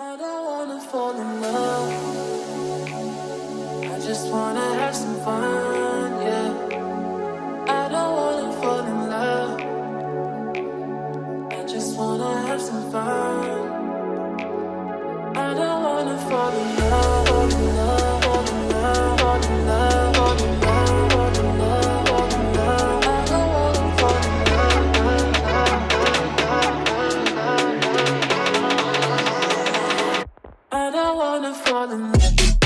I don't wanna fall in love. I just wanna have some fun, yeah. I don't wanna fall in love. I just wanna have some fun. I don't wanna fall in love, fall in love, fall in love, fall in love, fall in love, fall in love, fall in love. I don't wanna fall in love. I don't wanna fall in love.